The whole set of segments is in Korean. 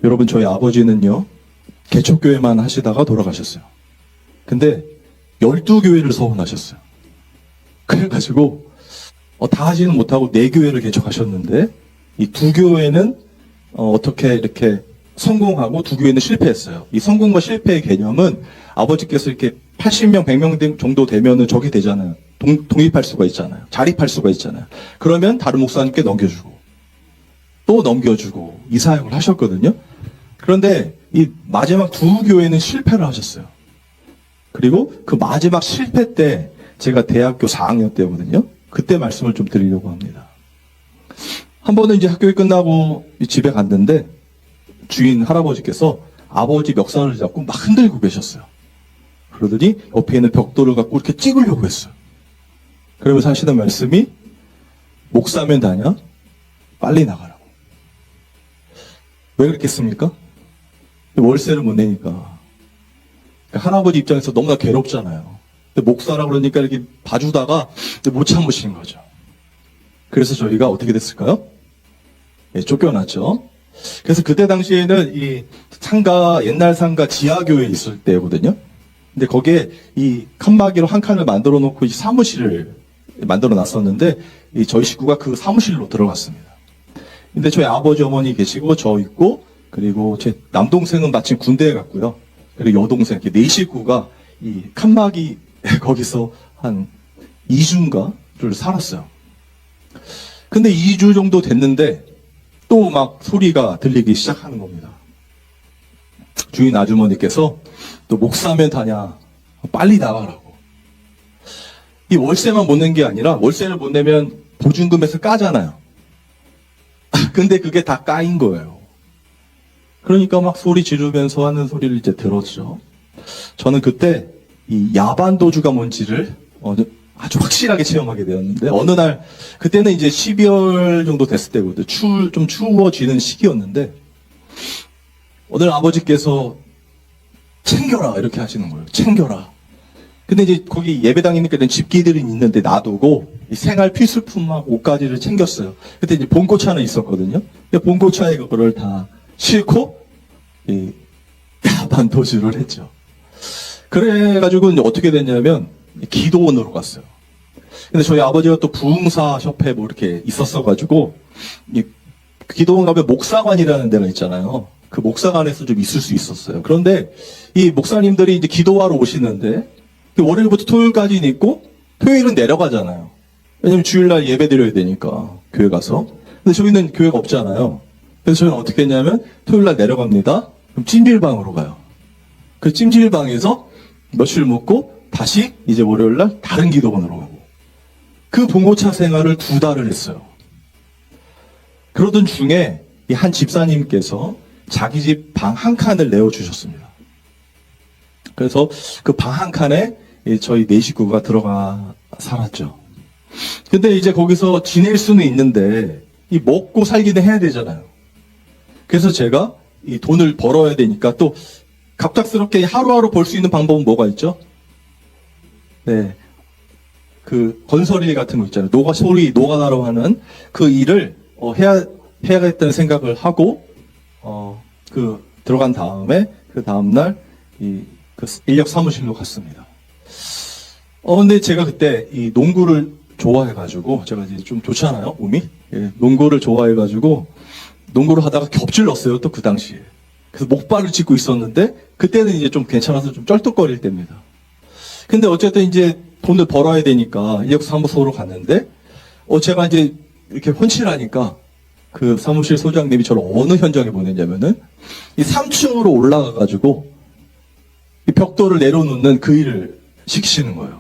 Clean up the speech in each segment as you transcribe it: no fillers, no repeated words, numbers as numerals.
여러분, 저희 아버지는요, 개척교회만 하시다가 돌아가셨어요. 근데 12교회를 서원하셨어요. 그래가지고 다 하지는 못하고 4교회를 개척하셨는데 이 2교회는 어떻게 이렇게 성공하고 2교회는 실패했어요. 이 성공과 실패의 개념은 아버지께서 이렇게 80명, 100명 정도 되면은 저기 되잖아요. 독립할 수가 있잖아요. 자립할 수가 있잖아요. 그러면 다른 목사님께 넘겨주고 또 넘겨주고 이 사역을 하셨거든요. 그런데 이 마지막 2교회는 실패를 하셨어요. 그리고 그 마지막 실패 때 제가 대학교 4학년 때거든요. 그때 말씀을 좀 드리려고 합니다. 한 번은 이제 학교에 끝나고 집에 갔는데 주인 할아버지께서 아버지 멱살을 잡고 막 흔들고 계셨어요. 그러더니 옆에 있는 벽돌을 갖고 이렇게 찍으려고 했어요. 그러면서 하시는 말씀이 목사면 다냐? 빨리 나가라고. 왜 그랬겠습니까? 월세를 못 내니까. 할아버지 입장에서 너무나 괴롭잖아요. 근데 목사라 그러니까 이렇게 봐주다가 못 참으신 거죠. 그래서 저희가 어떻게 됐을까요? 예, 쫓겨났죠. 그래서 그때 당시에는 이 상가, 옛날 상가 지하교회에 있을 때거든요. 근데 거기에 이 칸막이로 한 칸을 만들어 놓고 사무실을 만들어 놨었는데 저희 식구가 그 사무실로 들어갔습니다. 근데 저희 아버지 어머니 계시고 저 있고 그리고 제 남동생은 마침 군대에 갔고요. 그리고 여동생 이렇게 4식구가 이 칸막이 거기서 한 2주인가를 살았어요. 근데 2주 정도 됐는데 또 막 소리가 들리기 시작하는 겁니다. 주인 아주머니께서 또 목사면 다냐? 빨리 나가라고. 이 월세만 못 낸 게 아니라 월세를 못 내면 보증금에서 까잖아요. 근데 그게 다 까인 거예요. 그러니까 막 소리 지르면서 하는 소리를 이제 들었죠. 저는 그때 이 야반도주가 뭔지를 아주 확실하게 체험하게 되었는데 어느 날 그때는 이제 12월 정도 됐을 때거든요. 좀 추워지는 시기였는데 오늘 아버지께서 챙겨라 이렇게 하시는 거예요. 챙겨라. 근데 이제 거기 예배당이니까 집기들이 있는데 놔두고 이 생활 필수품막 옷가지를 챙겼어요. 그때 이제 봉고차는 있었거든요. 봉고차에 그거를 다 싣고 이 야반도주를 했죠. 그래가지고 이제 어떻게 됐냐면 기도원으로 갔어요. 근데 저희 아버지가 또 부흥사 협회 뭐 이렇게 있었어가지고 이 기도원 가면 목사관이라는 데가 있잖아요. 그 목사관에서 좀 있을 수 있었어요. 그런데 이 목사님들이 이제 기도하러 오시는데 월요일부터 토요일까지는 있고 토요일은 내려가잖아요. 왜냐면 주일날 예배 드려야 되니까 교회 가서. 근데 저희는 교회가 없잖아요. 그래서 저희는 어떻게 했냐면 토요일날 내려갑니다. 그럼 찜질방으로 가요. 그 찜질방에서 며칠 묵고 다시 이제 월요일날 다른 기도원으로 가고. 그 봉고차 생활을 2달을 했어요. 그러던 중에 이 한 집사님께서 자기 집 방 한 칸을 내어주셨습니다. 그래서 그 방 한 칸에 저희 4식구가 들어가 살았죠. 근데 이제 거기서 지낼 수는 있는데 이 먹고 살기는 해야 되잖아요. 그래서 제가 이 돈을 벌어야 되니까 또 갑작스럽게 하루하루 벌 수 있는 방법은 뭐가 있죠? 네. 그 건설일 같은 거 있잖아요. 노가다로 하는 그 일을 해야겠다는 생각을 하고 들어간 다음에 그 다음날 그 인력 사무실로 갔습니다. 근데 제가 그때 이 농구를 좋아해가지고 제가 이제 좀 좋잖아요, 몸이. 예, 농구를 좋아해가지고 농구를 하다가 겹질렀어요, 또 그 당시에. 그래서 목발을 짚고 있었는데 그때는 이제 좀 괜찮아서 좀 쩔뚝거릴 때입니다. 근데 어쨌든 이제 돈을 벌어야 되니까 인력 사무소로 갔는데 제가 이제 이렇게 헌칠하니까 그 사무실 소장님이 저를 어느 현장에 보냈냐면은 이 3층으로 올라가가지고 이 벽돌을 내려놓는 그 일을 시키시는 거예요.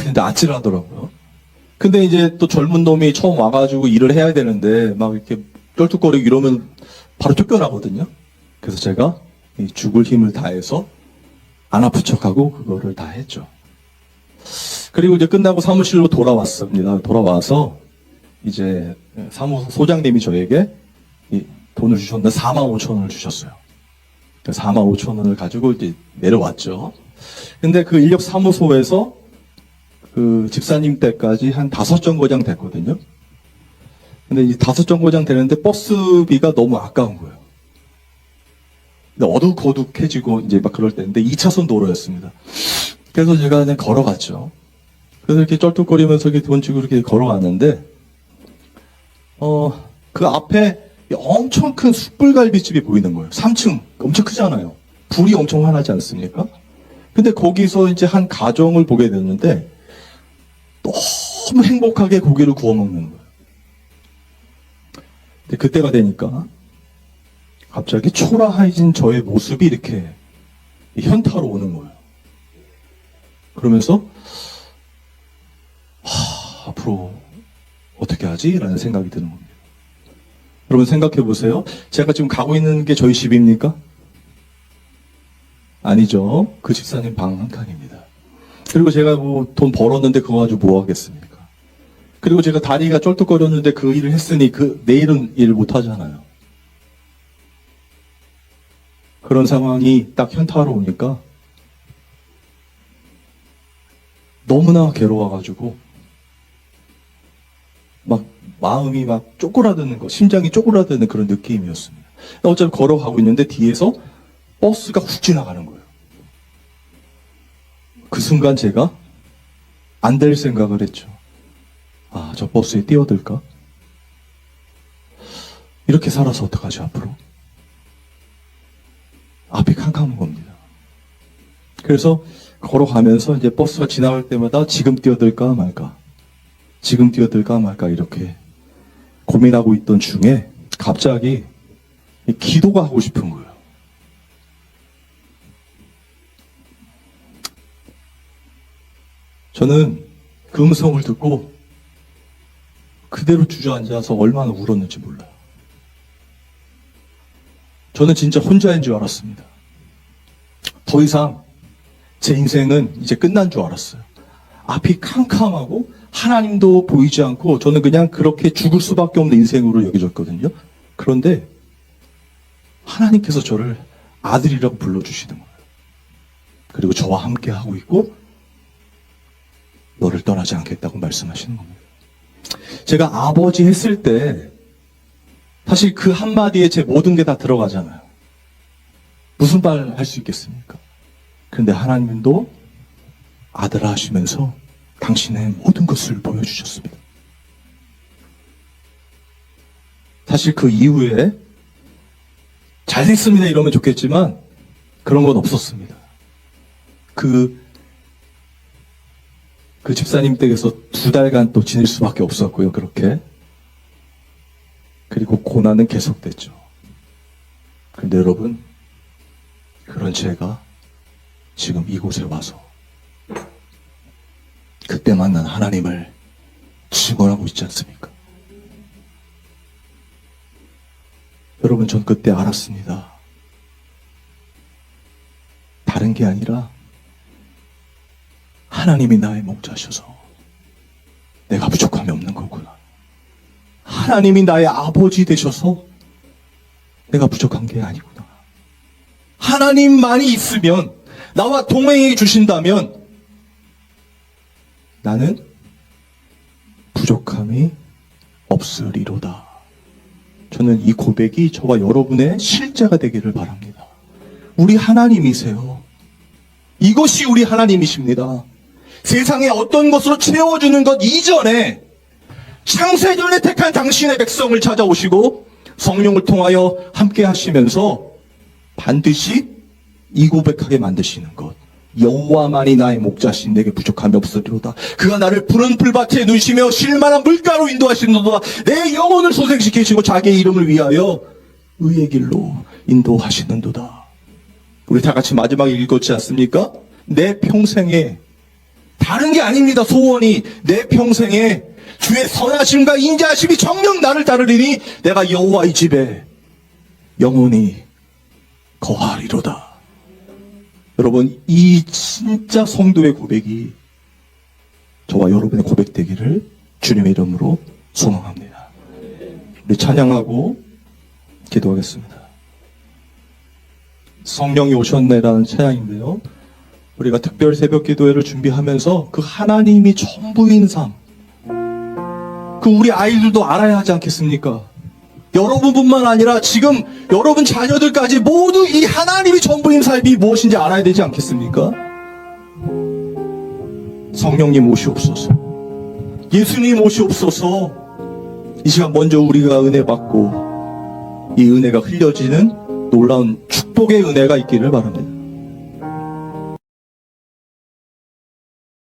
근데 아찔하더라고요. 근데 이제 또 젊은 놈이 처음 와가지고 일을 해야 되는데 막 이렇게 쩔뚝거리고 이러면 바로 쫓겨나거든요. 그래서 제가 죽을 힘을 다해서 안 아픈 척하고 그거를 다 했죠. 그리고 이제 끝나고 사무실로 돌아왔습니다. 돌아와서 이제 사무소 소장님이 저에게 이 돈을 주셨는데 45,000원을 주셨어요. 45,000원을 가지고 이제 내려왔죠. 근데 그 인력 사무소에서 그 집사님 때까지 한 5정거장 됐거든요. 근데 이 5정거장 되는데 버스비가 너무 아까운 거예요. 근데 어둑어둑해지고 이제 막 그럴 때인데 2차선 도로였습니다. 그래서 제가 그냥 걸어갔죠. 그래서 이렇게 쩔뚝거리면서 이렇게 돈 주고 이렇게 걸어갔는데, 그 앞에 엄청 큰 숯불갈비집이 보이는 거예요. 3층. 엄청 크잖아요. 불이 엄청 환하지 않습니까? 근데 거기서 이제 한 가정을 보게 됐는데, 너무 행복하게 고기를 구워 먹는 거예요. 근데 그때가 되니까, 갑자기 초라해진 저의 모습이 이렇게 현타로 오는 거예요. 그러면서, 앞으로 어떻게 하지? 라는 생각이 드는 겁니다. 여러분 생각해 보세요. 제가 지금 가고 있는 게 저희 집입니까? 아니죠. 그 집사님 방 한 칸입니다. 그리고 제가 뭐 돈 벌었는데 그거 가지고 뭐 하겠습니까? 그리고 제가 다리가 쩔뚝거렸는데 그 일을 했으니 내일은 일 못 하잖아요. 그런 상황이 딱 현타로 오니까 너무나 괴로워가지고 막 마음이 막 쪼그라드는 거, 심장이 쪼그라드는 그런 느낌이었습니다. 어차피 걸어가고 있는데 뒤에서 버스가 훅 지나가는 거예요. 그 순간 제가 안 될 생각을 했죠. 저 버스에 뛰어들까? 이렇게 살아서 어떡하지 앞으로? 앞이 캄캄한 겁니다. 그래서 걸어가면서 이제 버스가 지나갈 때마다 지금 뛰어들까 말까, 지금 뛰어들까 말까 이렇게 고민하고 있던 중에 갑자기 기도가 하고 싶은 거예요. 저는 그 음성을 듣고 그대로 주저앉아서 얼마나 울었는지 몰라요. 저는 진짜 혼자인 줄 알았습니다. 더 이상 제 인생은 이제 끝난 줄 알았어요. 앞이 캄캄하고 하나님도 보이지 않고 저는 그냥 그렇게 죽을 수밖에 없는 인생으로 여겨졌거든요. 그런데 하나님께서 저를 아들이라고 불러주시는 거예요. 그리고 저와 함께 하고 있고 너를 떠나지 않겠다고 말씀하시는 겁니다. 제가 아버지 했을 때 사실 그 한마디에 제 모든 게 다 들어가잖아요. 무슨 말 할 수 있겠습니까? 그런데 하나님도 아들아 하시면서 당신의 모든 것을 보여주셨습니다. 사실 그 이후에 잘 됐습니다 이러면 좋겠지만 그런 건 없었습니다. 그 집사님 댁에서 2달간 또 지낼 수밖에 없었고요. 그렇게. 그리고 고난은 계속됐죠. 그런데 여러분, 그런 제가 지금 이곳에 와서 그때 만난 하나님을 증언하고 있지 않습니까? 여러분, 전 그때 알았습니다. 다른 게 아니라 하나님이 나의 목자셔서 내가 부족함이 없는 거구나. 하나님이 나의 아버지 되셔서 내가 부족한 게 아니구나. 하나님만이 있으면, 나와 동행해 주신다면 나는 부족함이 없으리로다. 저는 이 고백이 저와 여러분의 실제가 되기를 바랍니다. 우리 하나님이세요. 이것이 우리 하나님이십니다. 세상에 어떤 것으로 채워주는 것 이전에 창세전에 택한 당신의 백성을 찾아오시고 성령을 통하여 함께 하시면서 반드시 이 고백하게 만드시는 것. 여호와만이 나의 목자신 내게 부족함이 없으리로다. 그가 나를 푸른 풀밭에 누시며 쉴만한 물가로 인도하시는도다. 내 영혼을 소생시키시고 자기의 이름을 위하여 의의 길로 인도하시는도다. 우리 다 같이 마지막에 읽었지 않습니까? 내 평생에, 다른 게 아닙니다. 소원이 내 평생에 주의 선하심과 인자하심이 정녕 나를 따르리니 내가 여호와의 집에 영원히 거하리로다. 여러분, 이 진짜 성도의 고백이 저와 여러분의 고백되기를 주님의 이름으로 소망합니다. 우리 찬양하고 기도하겠습니다. 성령이 오셨네라는 찬양인데요, 우리가 특별 새벽 기도회를 준비하면서 그 하나님이 전부인 삶, 그 우리 아이들도 알아야 하지 않겠습니까? 여러분뿐만 아니라 지금 여러분 자녀들까지 모두 이 하나님이 전부인 삶이 무엇인지 알아야 되지 않겠습니까? 성령님 오시옵소서. 예수님 오시옵소서. 이 시간 먼저 우리가 은혜 받고 이 은혜가 흘려지는 놀라운 축복의 은혜가 있기를 바랍니다.